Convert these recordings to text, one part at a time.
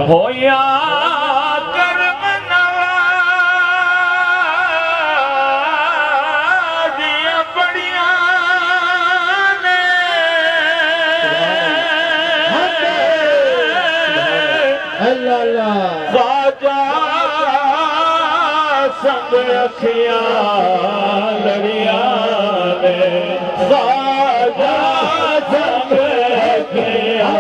होया कर्म नवाजियां बड़िया ने ख्वाजा संग अखियां लड़िया ने ख्वाजा संग अखियां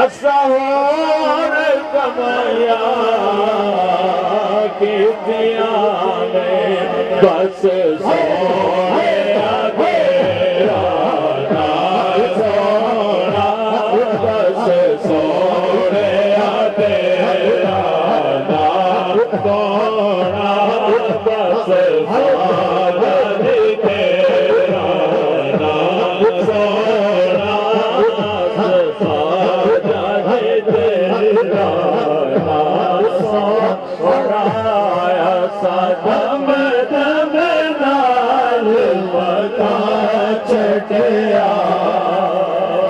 असहोर कमाया की दिया ने बस सोया तेरा नाम सोना बस सोया तेरा नाम सोना बस सोया तेरा नाम सोना दम दम नाल पता चटिया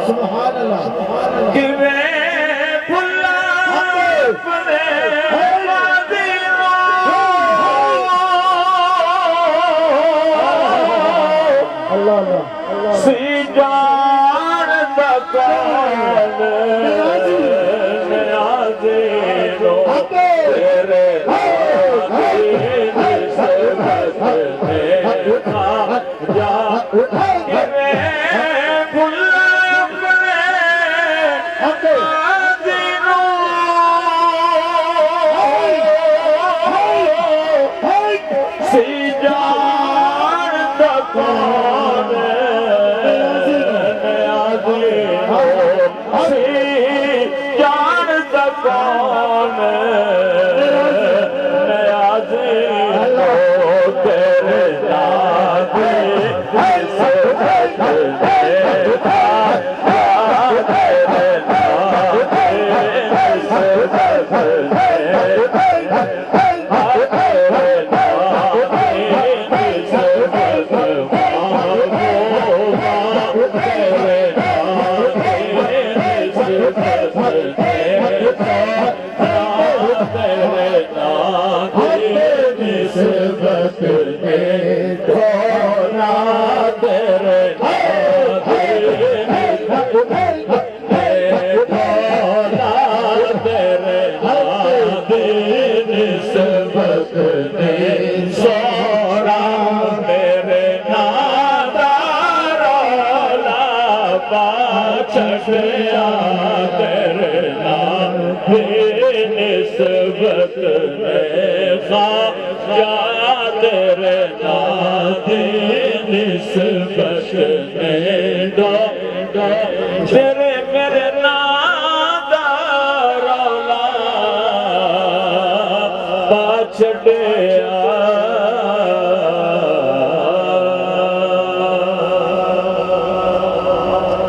सुभान अल्लाह किवे फुल्ला अपने वादियों अल्लाह अल्लाह सी जान दकान नियाज़े रो तेरे निस्बत में ख्वाजा तेरे नाम निस्बत में दो तेरे मेरे नाम दा रौला पा छड़िया